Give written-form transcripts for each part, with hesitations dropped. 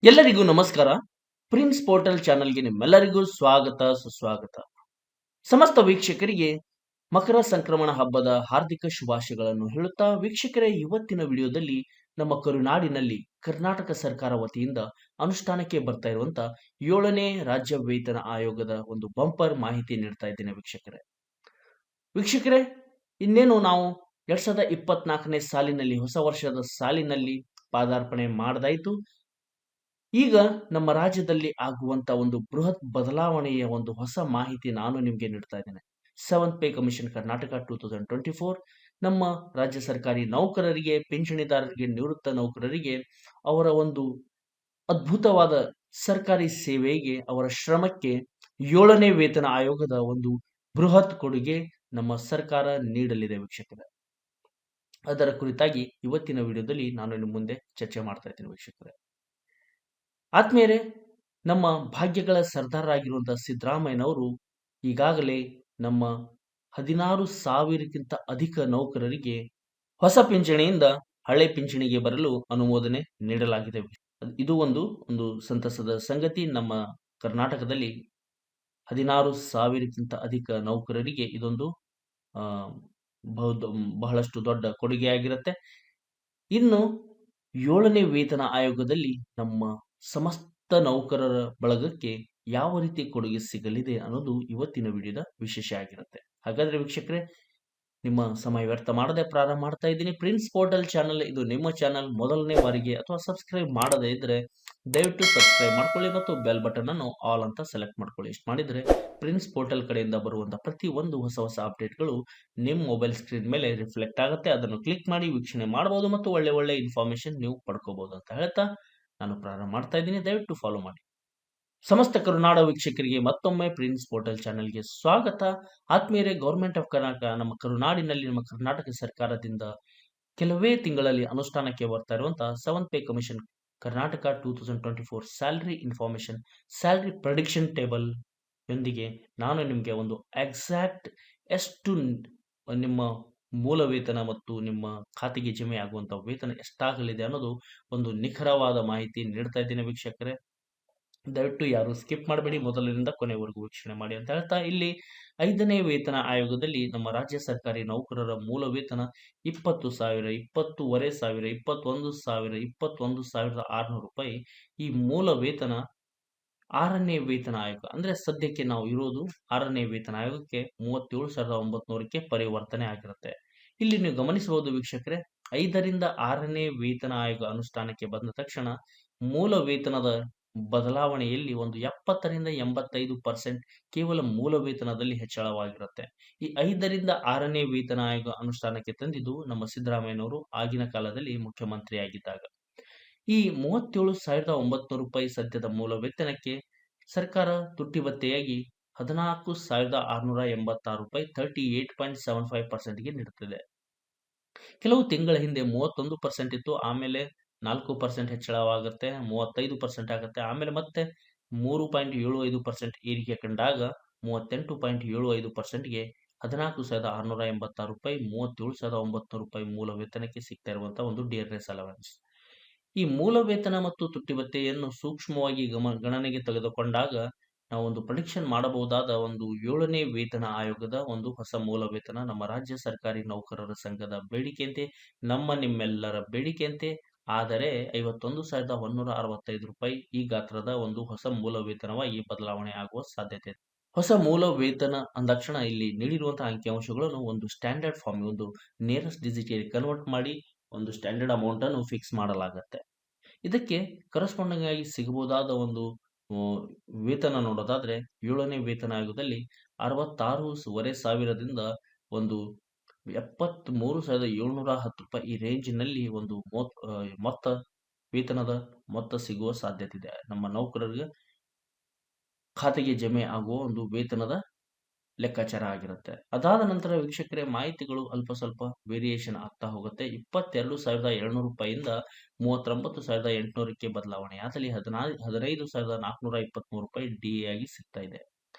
ಎಲ್ಲರಿಗೂ ನಮಸ್ಕಾರ. Prince portal ಚಾನೆಲ್ಗೆ ನಿಮ್ಮೆಲ್ಲರಿಗೂ ಸ್ವಾಗತ ಸುಸ್ವಾಗತ. ಸಮಸ್ತ ವೀಕ್ಷಕರಿಗೆ ಮಕರ ಸಂಕ್ರಮಣ ಹಬ್ಬದ ಹಾರ್ದಿಕ ಶುಭಾಶಯಗಳನ್ನು ಹೇಳುತ್ತಾ, ವೀಕ್ಷಕರೇ, ಇವತ್ತಿನ ವಿಡಿಯೋದಲ್ಲಿ ನಮ್ಮ ಕರುನಾಡಿನಲ್ಲಿ ಕರ್ನಾಟಕ ಸರ್ಕಾರ ವತಿಯಿಂದ ಅನುಷ್ಠಾನಕ್ಕೆ ಬರ್ತಾ ಇರುವಂತ 7ನೇ ರಾಜ್ಯ ವೇತನ ಆಯೋಗದ ಒಂದು ಬಂಪರ್ ಮಾಹಿತಿ ನೀಡ್ತಾ ಇದ್ದೇನೆ ವೀಕ್ಷಕರೇ, ಇನ್ನೇನು ನಾವು 2024ನೇ ಸಾಲಿನಲ್ಲಿ, ಹೊಸ ವರ್ಷದ ಸಾಲಿನಲ್ಲಿ ಪಾದಾರ್ಪಣೆ ಮಾಡದಾಯಿತು. ಈಗ ನಮ್ಮ ರಾಜ್ಯದಲ್ಲಿ ಆಗುವಂತ ಒಂದು ಬೃಹತ್ ಬದಲಾವಣೆಯ ಒಂದು ಹೊಸ ಮಾಹಿತಿ ನಾನು ನಿಮಗೆ ನೀಡ್ತಾ ಇದ್ದೇನೆ. 7th ಪೇ ಕಮಿಷನ್ ಕರ್ನಾಟಕ 2024 ನಮ್ಮ ರಾಜ್ಯ ಸರ್ಕಾರಿ ನೌಕರರಿಗೆ, ಪಿಂಚಣಿದಾರರಿಗೆ, ನಿವೃತ್ತ ನೌಕರರಿಗೆ ಅವರ ಒಂದು ಅದ್ಭುತವಾದ ಸರ್ಕಾರಿ ಸೇವೆಗೆ, ಅವರ ಶ್ರಮಕ್ಕೆ 7ನೇ ವೇತನ ಆಯೋಗದ ಒಂದು ಬೃಹತ್ ಕೊಡುಗೆ ನಮ್ಮ ಸರ್ಕಾರ ನೀಡಲಿದೆ ವೀಕ್ಷಕರೇ. ಅದರ ಕುರಿತಾಗಿ ಇವತ್ತಿನ ವಿಡಿಯೋದಲ್ಲಿ ನಾನು ನಿಮ್ಮ ಮುಂದೆ ಚರ್ಚೆ ಮಾಡ್ತಾ ಇದ್ದೀನಿ ವೀಕ್ಷಕರೇ. ಆತ್ಮೀಯರೇ, ನಮ್ಮ ಭಾಗ್ಯಗಳ ಸರ್ದಾರರಾಗಿರುವಂತಹ ಸಿದ್ದರಾಮಯ್ಯನವರು ಈಗಾಗಲೇ ನಮ್ಮ 16,000ಕ್ಕಿಂತ ಅಧಿಕ ನೌಕರರಿಗೆ ಹೊಸ ಪಿಂಚಣಿಯಿಂದ ಹಳೆ ಪಿಂಚಣಿಗೆ ಬರಲು ಅನುಮೋದನೆ ನೀಡಲಾಗಿದೆ. ಇದು ಒಂದು ಸಂತಸದ ಸಂಗತಿ. ನಮ್ಮ ಕರ್ನಾಟಕದಲ್ಲಿ 16,000ಕ್ಕಿಂತ ಅಧಿಕ ನೌಕರರಿಗೆ ಇದೊಂದು ಬಹಳಷ್ಟು ದೊಡ್ಡ ಕೊಡುಗೆಯಾಗಿರುತ್ತೆ. ಇನ್ನು 7ನೇ ವೇತನ ಆಯೋಗದಲ್ಲಿ ನಮ್ಮ ಸಮಸ್ತ ನೌಕರರ ಬಳಗಕ್ಕೆ ಯಾವ ರೀತಿ ಕೊಡುಗೆ ಸಿಗಲಿದೆ ಅನ್ನೋದು ಇವತ್ತಿನ ವಿಡಿಯೋದ ವಿಶೇಷ ಆಗಿರುತ್ತೆ. ಹಾಗಾದ್ರೆ ವೀಕ್ಷಕರೇ, ನಿಮ್ಮ ಸಮಯ ವ್ಯರ್ಥ ಮಾಡದೆ ಪ್ರಾರಂಭ ಮಾಡ್ತಾ ಇದ್ದೀನಿ. ಪ್ರಿನ್ಸ್ ಪೋರ್ಟಲ್ ಚಾನಲ್ ಇದು ನಿಮ್ಮ ಚಾನಲ್. ಮೊದಲನೇ ಬಾರಿಗೆ ಅಥವಾ ಸಬ್ಸ್ಕ್ರೈಬ್ ಮಾಡದೇ ಇದ್ರೆ ದಯವಿಟ್ಟು ಸಬ್ಸ್ಕ್ರೈಬ್ ಮಾಡ್ಕೊಳ್ಳಿ ಮತ್ತು ಬೆಲ್ ಬಟನ್ ಅನ್ನು ಆಲ್ ಅಂತ ಸೆಲೆಕ್ಟ್ ಮಾಡ್ಕೊಳ್ಳಿ. ಇಷ್ಟು ಮಾಡಿದ್ರೆ ಪ್ರಿನ್ಸ್ ಪೋರ್ಟಲ್ ಕಡೆಯಿಂದ ಬರುವಂತ ಪ್ರತಿ ಒಂದು ಹೊಸ ಅಪ್ಡೇಟ್ಗಳು ನಿಮ್ಮ ಮೊಬೈಲ್ ಸ್ಕ್ರೀನ್ ಮೇಲೆ ರಿಫ್ಲೆಕ್ಟ್ ಆಗುತ್ತೆ. ಅದನ್ನು ಕ್ಲಿಕ್ ಮಾಡಿ ವೀಕ್ಷಣೆ ಮಾಡಬಹುದು ಮತ್ತು ಒಳ್ಳೆ ಇನ್ಫಾರ್ಮೇಶನ್ ನೀವು ಪಡ್ಕೋಬಹುದು ಅಂತ ಹೇಳ್ತಾ ನಾನು ಪ್ರಾರಂಭ ಮಾಡ್ತಾ ಇದ್ದೀನಿ. ದಯವಿಟ್ಟು ಫಾಲೋ ಮಾಡಿ. ಸಮಸ್ತ ಕರುನಾಡ ವೀಕ್ಷಕರಿಗೆ ಮತ್ತೊಮ್ಮೆ ಪ್ರಿನ್ಸ್ ಪೋರ್ಟಲ್ ಚಾನೆಲ್ಗೆ ಸ್ವಾಗತ. ಆತ್ಮೀಯರೇ, ಗೌರ್ಮೆಂಟ್ ಆಫ್ ಕರ್ನಾಟಕ, ನಮ್ಮ ಕರುನಾಡಿನಲ್ಲಿ ನಮ್ಮ ಕರ್ನಾಟಕ ಸರ್ಕಾರದಿಂದ ಕೆಲವೇ ತಿಂಗಳಲ್ಲಿ ಅನುಷ್ಠಾನಕ್ಕೆ ಬರ್ತಾ ಇರುವಂತಹ 7th pay commission Karnataka 2024 salary information, salary prediction table ಯೊಂದಿಗೆ ನಾನು ನಿಮಗೆ ಒಂದು ಎಕ್ಸಾಕ್ಟ್ ಎಷ್ಟು ನಿಮ್ಮ ಮೂಲ ವೇತನ ಮತ್ತು ನಿಮ್ಮ ಖಾತೆಗೆ ಜಮೆ ಆಗುವಂತಹ ವೇತನ ಎಷ್ಟಾಗಲಿದೆ ಅನ್ನೋದು ಒಂದು ನಿಖರವಾದ ಮಾಹಿತಿ ನೀಡ್ತಾ ಇದ್ದೇನೆ ವೀಕ್ಷಕರೇ. ದಯವಿಟ್ಟು ಯಾರು ಸ್ಕಿಪ್ ಮಾಡಬೇಡಿ, ಮೊದಲಿನಿಂದ ಕೊನೆವರೆಗೂ ವೀಕ್ಷಣೆ ಮಾಡಿ ಅಂತ ಹೇಳ್ತಾ, ಇಲ್ಲಿ 5ನೇ ವೇತನ ಆಯೋಗದಲ್ಲಿ ನಮ್ಮ ರಾಜ್ಯ ಸರ್ಕಾರಿ ನೌಕರರ ಮೂಲ ವೇತನ 20,000, 20,500, 21,000, 21,600 ರೂಪಾಯಿ. ಈ ಮೂಲ ವೇತನ 6ನೇ ವೇತನ ಆಯೋಗ ಅಂದ್ರೆ ಸದ್ಯಕ್ಕೆ ನಾವು ಇರೋದು 6ನೇ ವೇತನ ಆಯೋಗಕ್ಕೆ 37,900ಕ್ಕೆ ಪರಿವರ್ತನೆ ಆಗಿರುತ್ತೆ. ಇಲ್ಲಿ ನೀವು ಗಮನಿಸಬಹುದು ವೀಕ್ಷಕರೇ, 5ರಿಂದ 6ನೇ ವೇತನ ಆಯೋಗ ಅನುಷ್ಠಾನಕ್ಕೆ ಬಂದ ತಕ್ಷಣ ಮೂಲ ವೇತನದ ಬದಲಾವಣೆಯಲ್ಲಿ ಒಂದು 70ರಿಂದ 85% ಕೇವಲ ಮೂಲ ವೇತನದಲ್ಲಿ ಹೆಚ್ಚಳವಾಗಿರುತ್ತೆ. ಈ 5ರಿಂದ 6ನೇ ವೇತನ ಆಯೋಗ ಅನುಷ್ಠಾನಕ್ಕೆ ತಂದಿದ್ದು ನಮ್ಮ ಸಿದ್ದರಾಮಯ್ಯನವರು ಆಗಿನ ಕಾಲದಲ್ಲಿ ಮುಖ್ಯಮಂತ್ರಿಯಾಗಿದ್ದಾಗ. ಈ 37,900 ರೂಪಾಯಿ ಸದ್ಯದ ಮೂಲ ವೇತನಕ್ಕೆ ಸರ್ಕಾರ ತುಟ್ಟಿಭತ್ಯೆಯಾಗಿ 14,686 ರೂಪಾಯಿ 38.75%ಗೆ ನೀಡುತ್ತದೆ. ಕೆಲವು ತಿಂಗಳ ಹಿಂದೆ 31% ಇತ್ತು, ಆಮೇಲೆ 4% ಹೆಚ್ಚಳವಾಗುತ್ತೆ, 35% ಆಗುತ್ತೆ, ಆಮೇಲೆ ಮತ್ತೆ 3.75% ಏರಿಕೆ ಕಂಡಾಗ 38.75%ಗೆ 14,686 ರೂಪಾಯಿ 37,900 ರೂಪಾಯಿ ಮೂಲ ವೇತನಕ್ಕೆ ಸಿಗ್ತಾ ಇರುವಂತಹ ಒಂದು ಡಿಆರ್ಎಸ್ ಅಲವೆನ್ಸ್. ಈ ಮೂಲ ವೇತನ ಮತ್ತು ತುಟ್ಟಿಭತ್ಯೆಯನ್ನು ಸೂಕ್ಷ್ಮವಾಗಿ ಗಣನೆಗೆ ತೆಗೆದುಕೊಂಡಾಗ ನಾವು ಒಂದು ಪ್ರೆಡಿಕ್ಷನ್ ಮಾಡಬಹುದಾದ ಒಂದು 7ನೇ ವೇತನ ಆಯೋಗದ ಒಂದು ಹೊಸ ಮೂಲ ವೇತನ ನಮ್ಮ ರಾಜ್ಯ ಸರ್ಕಾರಿ ನೌಕರರ ಸಂಘದ ಬೇಡಿಕೆಯಂತೆ, ನಿಮ್ಮೆಲ್ಲರ ಬೇಡಿಕೆಯಂತೆ ಆದರೆ 51,165 ರೂಪಾಯಿ ಈ ಗಾತ್ರದ ಒಂದು ಹೊಸ ಮೂಲ ವೇತನವಾಗಿ ಬದಲಾವಣೆ ಆಗುವ ಸಾಧ್ಯತೆ ಇದೆ. ಹೊಸ ಮೂಲ ವೇತನ ಅಂದಾಕ್ಷಣ ಇಲ್ಲಿ ನೀಡಿರುವಂತಹ ಅಂಕಿಅಂಶಗಳನ್ನು ಒಂದು ಸ್ಟ್ಯಾಂಡರ್ಡ್ ಫಾರ್ಮ್, ಒಂದು ನಿಯರೆಸ್ಟ್ ಡಿಜಿಟ್ಗೆ ಕನ್ವರ್ಟ್ ಮಾಡಿ ಒಂದು ಸ್ಟ್ಯಾಂಡರ್ಡ್ ಅಮೌಂಟ್ ಅನ್ನು ಫಿಕ್ಸ್ ಮಾಡಲಾಗುತ್ತೆ. ಇದಕ್ಕೆ ಕರೆಸ್ಪಾಂಡಿಂಗ್ ಆಗಿ ಸಿಗಬಹುದಾದ ಒಂದು ವೇತನ ನೋಡೋದಾದ್ರೆ 7ನೇ ವೇತನ ಆಯೋಗದಲ್ಲಿ 66,500ದಿಂದ ಒಂದು 73,710 ರೂಪಾಯಿ ಈ ರೇಂಜಿನಲ್ಲಿ ಒಂದು ವೇತನದ ಮೊತ್ತ ಸಿಗುವ ಸಾಧ್ಯತೆ ಇದೆ. ನಮ್ಮ ನೌಕರರಿಗೆ ಖಾತೆಗೆ ಜಮೆ ಆಗುವ ಒಂದು ವೇತನದ ಲೆಕ್ಕಾಚಾರ ಆಗಿರುತ್ತೆ. ಅದಾದ ನಂತರ ವೀಕ್ಷಕರೇ, ಮಾಹಿತಿಗಳು ಅಲ್ಪ ಸ್ವಲ್ಪ ವೇರಿಯೇಷನ್ ಆಗ್ತಾ ಹೋಗುತ್ತೆ. 22,200 ರೂಪಾಯಿಯಿಂದ 39,800ಕ್ಕೆ ಬದಲಾವಣೆ ಆದಲ್ಲಿ 15,423 ರೂಪಾಯಿ ಡಿಎ ಆಗಿ ಸಿಗ್ತಾ ಇದೆ.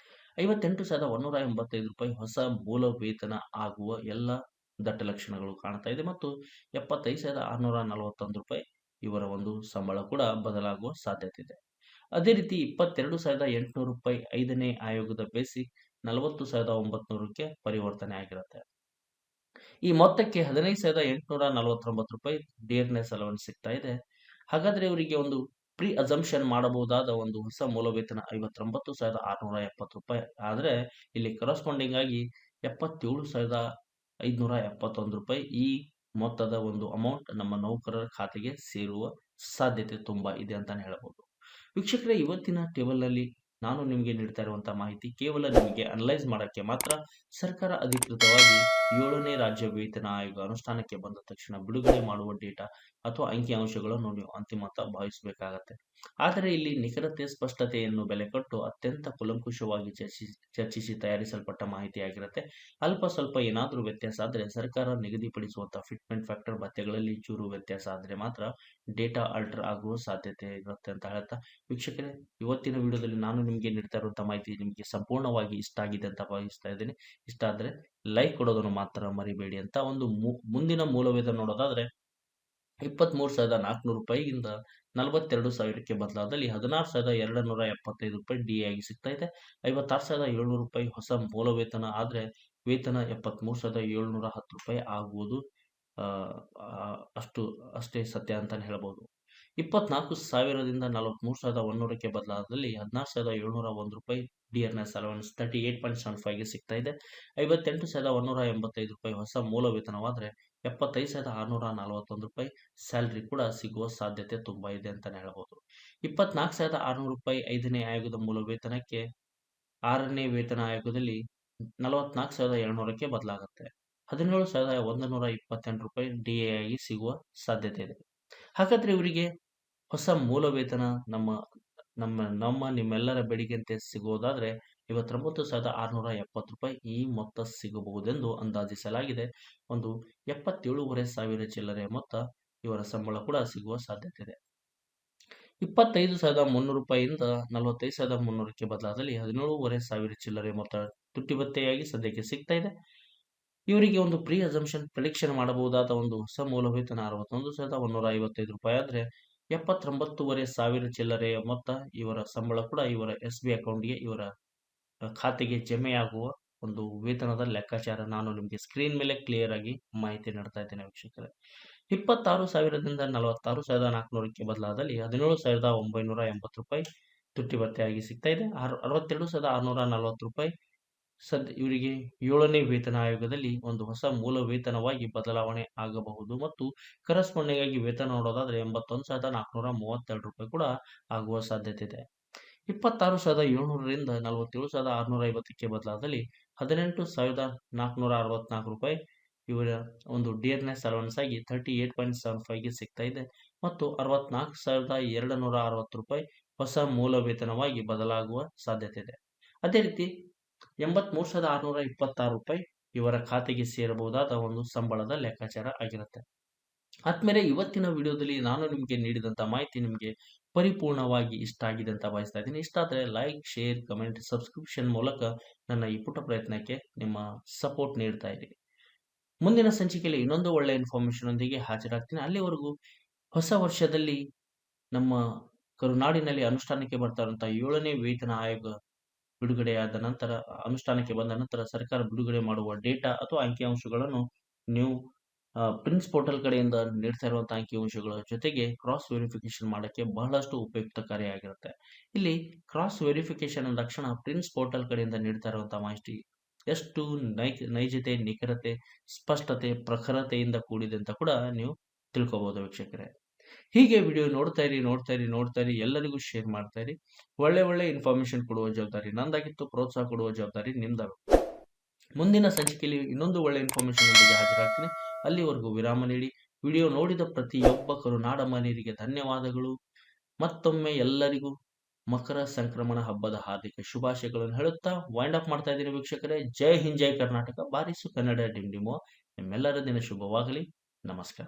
58,185 ರೂಪಾಯಿ ಹೊಸ ಮೂಲ ವೇತನ ಆಗುವ ಎಲ್ಲ ದಟ್ಟ ಲಕ್ಷಣಗಳು ಕಾಣ್ತಾ ಇದೆ ಮತ್ತು 75,641 ರೂಪಾಯಿ ಇವರ ಒಂದು ಸಂಬಳ ಕೂಡ ಬದಲಾಗುವ ಸಾಧ್ಯತೆ ಇದೆ. ಅದೇ ರೀತಿ 22,800 ರೂಪಾಯಿ 5ನೇ ಆಯೋಗದ ಬೇಸಿಕ್ 40,900ಕ್ಕೆ ಪರಿವರ್ತನೆ ಆಗಿರುತ್ತೆ. ಈ ಮೊತ್ತಕ್ಕೆ 15,849 ರೂಪಾಯಿ ಡಿಯರ್ನೆಸ್ ಅಲವನ್ಸ್ ಸಿಗ್ತಾ ಇದೆ. ಹಾಗಾದ್ರೆ ಇವರಿಗೆ ಒಂದು ಪ್ರೀ ಅಸಂಪ್ಷನ್ ಮಾಡಬಹುದಾದ ಒಂದು ಹೊಸ ಮೂಲ ವೇತನ 59,670 ರೂಪಾಯಿ ಆದ್ರೆ ಇಲ್ಲಿ ಕರೆಸ್ಪಾಂಡಿಂಗ್ ಆಗಿ 77,571 ರೂಪಾಯಿ ಈ ಮೊತ್ತದ ಒಂದು ಅಮೌಂಟ್ ನಮ್ಮ ನೌಕರರ ಖಾತೆಗೆ ಸೇರುವ ಸಾಧ್ಯತೆ ತುಂಬಾ ಇದೆ ಅಂತಾನೆ ಹೇಳಬಹುದು. ವೀಕ್ಷಕರೇ, ಇವತ್ತಿನ ಟೇಬಲ್ನಲ್ಲಿ ನಾನು ನಿಮಗೆ ನೀಡ್ತಾ ಇರುವಂತಹ ಮಾಹಿತಿ ಕೇವಲ ನಿಮಗೆ ಅನಲೈಸ್ ಮಾಡಕ್ಕೆ ಮಾತ್ರ. ಸರ್ಕಾರ ಅಧಿಕೃತವಾಗಿ 7ನೇ ರಾಜ್ಯ ವೇತನ ಆಯೋಗ ಅನುಷ್ಠಾನಕ್ಕೆ ಬಂದ ತಕ್ಷಣ ಬಿಡುಗಡೆ ಮಾಡುವ ಡೇಟಾ ಅಥವಾ ಅಂಕಿಅಂಶಗಳನ್ನು ನೀವು ಅಂತಿಮ ಅಂತ ಭಾವಿಸಬೇಕಾಗತ್ತೆ. ಆದರೆ ಇಲ್ಲಿ ನಿಖರತೆ, ಸ್ಪಷ್ಟತೆಯನ್ನು ಬೆಲೆ ಕೊಟ್ಟು ಅತ್ಯಂತ ಕೂಲಂಕುಷವಾಗಿ ಚರ್ಚಿಸಿ ತಯಾರಿಸಲ್ಪಟ್ಟ ಮಾಹಿತಿಯಾಗಿರುತ್ತೆ. ಅಲ್ಪ ಸ್ವಲ್ಪ ಏನಾದರೂ ವ್ಯತ್ಯಾಸ ಆದರೆ ಸರ್ಕಾರ ನಿಗದಿಪಡಿಸುವಂತಹ ಫಿಟ್ಮೆಂಟ್ ಫ್ಯಾಕ್ಟರ್ ಭತ್ಯೆಗಳಲ್ಲಿ ಚೂರು ವ್ಯತ್ಯಾಸ ಆದರೆ ಮಾತ್ರ ಡೇಟಾ ಆಲ್ಟರ್ ಆಗುವ ಸಾಧ್ಯತೆ ಇರುತ್ತೆ ಅಂತ ಹೇಳ್ತಾ, ವೀಕ್ಷಕರೇ, ಇವತ್ತಿನ ವಿಡಿಯೋದಲ್ಲಿ ನಾನು ನಿಮಗೆ ನೀಡ್ತಾ ಇರುವಂತಹ ಮಾಹಿತಿ ನಿಮಗೆ ಸಂಪೂರ್ಣವಾಗಿ ಇಷ್ಟ ಆಗಿದೆ ಅಂತ ಭಾವಿಸ್ತಾ ಇದ್ದೀನಿ. ಇಷ್ಟ ಆದರೆ ಲೈಕ್ ಕೊಡೋದನ್ನು ಮಾತ್ರ ಮರಿಬೇಡಿ ಅಂತ. ಒಂದು ಮುಂದಿನ ಮೂಲ ವೇತನ ನೋಡೋದಾದ್ರೆ 23,400 ರೂಪಾಯಿಯಿಂದ 42,000ಕ್ಕೆ ಬದಲಾದಲ್ಲಿ 16,275 ರೂಪಾಯಿ ಡಿ ಆಗಿ ಸಿಗ್ತಾ ಇದೆ. 56,700 ರೂಪಾಯಿ ಹೊಸ ಮೂಲ ವೇತನ ಆದ್ರೆ ವೇತನ 73,710 ರೂಪಾಯಿ ಆಗುವುದು ಅಷ್ಟೇ ಸತ್ಯ ಅಂತಾನೆ ಹೇಳ್ಬೋದು. 24,000ದಿಂದ 43,100ಕ್ಕೆ ಬದಲಾದಲ್ಲಿ 16,701 ರೂಪಾಯಿ ಡಿಯರ್ನೆಸ್ ಅಲವನ್ಸ್ 38.75ಗೆ ಸಿಗ್ತಾ ಇದೆ. 58,185 ರೂಪಾಯಿ ಹೊಸ ಮೂಲ ವೇತನವಾದ್ರೆ 75,641 ರೂಪಾಯಿ ಸ್ಯಾಲರಿ ಕೂಡ ಸಿಗುವ ಸಾಧ್ಯತೆ ತುಂಬಾ ಇದೆ ಅಂತಾನೆ ಹೇಳಬಹುದು. 24,600 ರೂಪಾಯಿ 5ನೇ ಆಯೋಗದ ಮೂಲ ವೇತನಕ್ಕೆ 6ನೇ ವೇತನ ಆಯೋಗದಲ್ಲಿ 44,700ಕ್ಕೆ ಬದಲಾಗುತ್ತೆ. 17,128 ರೂಪಾಯಿ ಡಿಎ ಆಗಿ ಸಿಗುವ ಸಾಧ್ಯತೆ ಇದೆ. ಹಾಗಾದ್ರೆ ಇವರಿಗೆ ಹೊಸ ಮೂಲ ವೇತನ ನಿಮ್ಮೆಲ್ಲರ ಬೇಡಿಕೆಯಂತೆ ಸಿಗುವುದಾದ್ರೆ 59,670 ರೂಪಾಯಿ ಈ ಮೊತ್ತ ಸಿಗಬಹುದೆಂದು ಅಂದಾಜಿಸಲಾಗಿದೆ. ಒಂದು 77,500 ಚಿಲ್ಲರೆ ಮೊತ್ತ ಇವರ ಸಂಬಳ ಕೂಡ ಸಿಗುವ ಸಾಧ್ಯತೆ ಇದೆ. 25,300 ರೂಪಾಯಿಯಿಂದ 45,300ಕ್ಕೆ ಬದಲಾದಲ್ಲಿ 17,500 ಚಿಲ್ಲರೆ ಮೊತ್ತ ತುಟ್ಟಿ ಭತ್ಯೆಯಾಗಿ ಸದ್ಯಕ್ಕೆ ಸಿಗ್ತಾ ಇದೆ. ಇವರಿಗೆ ಒಂದು ಪ್ರೀ ಅಸಂಪ್ಷನ್ ಪ್ರಿಡಿಕ್ಷನ್ ಮಾಡಬಹುದಾದ ಒಂದು ಹೊಸ ಮೂಲ ವೇತನ 61,155 ರೂಪಾಯಿ ಆದ್ರೆ 79,500 ಚಿಲ್ಲರೆಯ ಮೊತ್ತ ಇವರ ಸಂಬಳ ಕೂಡ ಇವರ SB ಅಕೌಂಟ್ಗೆ ಇವರ ಖಾತೆಗೆ ಜಮೆಯಾಗುವ ಒಂದು ವೇತನದ ಲೆಕ್ಕಾಚಾರ ನಾನು ನಿಮಗೆ ಸ್ಕ್ರೀನ್ ಮೇಲೆ ಕ್ಲಿಯರ್ ಆಗಿ ಮಾಹಿತಿ ನೀಡ್ತಾ ಇದ್ದೇನೆ ವೀಕ್ಷಕರೇ. 26,000ದಿಂದ 46,400ಕ್ಕೆ ಬದಲಾದಲ್ಲಿ 17,980 ರೂಪಾಯಿ ತುಟ್ಟಿ ಭತ್ಯೆಯಾಗಿ ಸಿಗ್ತಾ ಇದೆ. 62,640 ರೂಪಾಯಿ ಇವರಿಗೆ 7ನೇ ವೇತನ ಆಯೋಗದಲ್ಲಿ ಒಂದು ಹೊಸ ಮೂಲ ವೇತನವಾಗಿ ಬದಲಾವಣೆ ಆಗಬಹುದು ಮತ್ತು ಕರೆಸ್ಪಾಂಡಿಂಗ್ ಆಗಿ ವೇತನ ನೋಡೋದಾದ್ರೆ 81,432 ರೂಪಾಯಿ ಕೂಡ ಆಗುವ ಸಾಧ್ಯತೆ ಇದೆ. 26,700ರಿಂದ 47,650ಕ್ಕೆ ಬದಲಾದಲ್ಲಿ 18,464 ರೂಪಾಯಿ ಇವರ ಒಂದು ಡಿಯರ್ನೆಸ್ ಅಲವನ್ಸ್ ಆಗಿ 38.75ಗೆ ಸಿಗ್ತಾ ಇದೆ ಮತ್ತು 64,260 ರೂಪಾಯಿ ಹೊಸ ಮೂಲ ವೇತನವಾಗಿ ಬದಲಾಗುವ ಸಾಧ್ಯತೆ ಇದೆ. ಅದೇ ರೀತಿ 83,626 ರೂಪಾಯಿ ಇವರ ಖಾತೆಗೆ ಸೇರಬಹುದಾದ ಒಂದು ಸಂಬಳದ ಲೆಕ್ಕಾಚಾರ ಆಗಿರುತ್ತೆ. ಆದ್ಮೇಲೆ ಇವತ್ತಿನ ವಿಡಿಯೋದಲ್ಲಿ ನಾನು ನಿಮಗೆ ನೀಡಿದಂತ ಮಾಹಿತಿ ನಿಮಗೆ ಪರಿಪೂರ್ಣವಾಗಿ ಇಷ್ಟ ಆಗಿದೆ ಅಂತ ಭಾವಿಸ್ತಾ ಇದ್ದೀನಿ. ಇಷ್ಟ ಆದರೆ ಲೈಕ್, ಶೇರ್, ಕಮೆಂಟ್, ಸಬ್ಸ್ಕ್ರಿಪ್ಷನ್ ಮೂಲಕ ನನ್ನ ಈ ಪುಟ್ಟ ಪ್ರಯತ್ನಕ್ಕೆ ನಿಮ್ಮ ಸಪೋರ್ಟ್ ನೀಡ್ತಾ ಇರಿ. ಮುಂದಿನ ಸಂಚಿಕೆಯಲ್ಲಿ ಇನ್ನೊಂದು ಒಳ್ಳೆ ಇನ್ಫಾರ್ಮೇಶನ್ ಒಂದಿಗೆ ಹಾಜರಾಗ್ತೀನಿ. ಅಲ್ಲಿವರೆಗೂ ಹೊಸ ವರ್ಷದಲ್ಲಿ ನಮ್ಮ ಕರುನಾಡಿನಲ್ಲಿ ಅನುಷ್ಠಾನಕ್ಕೆ ಬರ್ತಾ ಇರುವಂತಹ 7ನೇ ವೇತನ ಆಯೋಗ ಬಿಡುಗಡೆಯಾದ ನಂತರ, ಅನುಷ್ಠಾನಕ್ಕೆ ಬಂದ ನಂತರ ಸರ್ಕಾರ ಬಿಡುಗಡೆ ಮಾಡುವ ಡೇಟಾ ಅಥವಾ ಅಂಕಿಅಂಶಗಳನ್ನು ನೀವು ಪ್ರಿನ್ಸ್ ಪೋರ್ಟಲ್ ಕಡೆಯಿಂದ ನೀಡ್ತಾ ಇರುವಂತಹ ಅಂಕಿಅಂಶಗಳ ಜೊತೆಗೆ ಕ್ರಾಸ್ ವೆರಿಫಿಕೇಶನ್ ಮಾಡಕ್ಕೆ ಬಹಳಷ್ಟು ಉಪಯುಕ್ತಕಾರಿಯಾಗಿರುತ್ತೆ. ಇಲ್ಲಿ ಕ್ರಾಸ್ ವೆರಿಫಿಕೇಶನ್ ಅಂದ ತಕ್ಷಣ ಪ್ರಿನ್ಸ್ ಪೋರ್ಟಲ್ ಕಡೆಯಿಂದ ನೀಡ್ತಾ ಇರುವಂತಹ ಮಾಹಿತಿ ಎಷ್ಟು ನೈಜತೆ, ನಿಖರತೆ, ಸ್ಪಷ್ಟತೆ, ಪ್ರಖರತೆಯಿಂದ ಕೂಡಿದೆ ಅಂತ ಕೂಡ ನೀವು ತಿಳ್ಕೋಬಹುದು ವೀಕ್ಷಕರೇ. ಹೀಗೆ ವಿಡಿಯೋ ನೋಡ್ತಾ ಇರಿ, ಎಲ್ಲರಿಗೂ ಶೇರ್ ಮಾಡ್ತಾ ಇರಿ. ಒಳ್ಳೆ ಇನ್ಫಾರ್ಮೇಶನ್ ಕೊಡುವ ಜವಾಬ್ದಾರಿ ನಂದಾಗಿತ್ತು, ಪ್ರೋತ್ಸಾಹ ಕೊಡುವ ಜವಾಬ್ದಾರಿ ನಿಮ್ದಾಗುತ್ತೆ. ಮುಂದಿನ ಸಂಚಿಕೆಯಲ್ಲಿ ಇನ್ನೊಂದು ಒಳ್ಳೆ ಇನ್ಫಾರ್ಮೇಶನ್ ಒಂದಿಗೆ ಹಾಜರಾಗ್ತೀನಿ. ಅಲ್ಲಿವರೆಗೂ ವಿರಾಮ ನೀಡಿ. ವಿಡಿಯೋ ನೋಡಿದ ಪ್ರತಿಯೊಬ್ಬ ಕರುನಾಡ ಮನೆಯರಿಗೆ ಧನ್ಯವಾದಗಳು. ಮತ್ತೊಮ್ಮೆ ಎಲ್ಲರಿಗೂ ಮಕರ ಸಂಕ್ರಮಣ ಹಬ್ಬದ ಹಾರ್ದಿಕ ಶುಭಾಶಯಗಳನ್ನು ಹೇಳುತ್ತಾ ವೈಂಡ್ ಅಪ್ ಮಾಡ್ತಾ ಇದ್ದೀನಿ ವೀಕ್ಷಕರೇ. ಜೈ ಹಿಂದ್, ಜೈ ಕರ್ನಾಟಕ, ಬಾರಿಸು ಕನ್ನಡ ಡಿಂಡಿಮೋ. ನಿಮ್ಮೆಲ್ಲರ ದಿನ ಶುಭವಾಗಲಿ. ನಮಸ್ಕಾರ.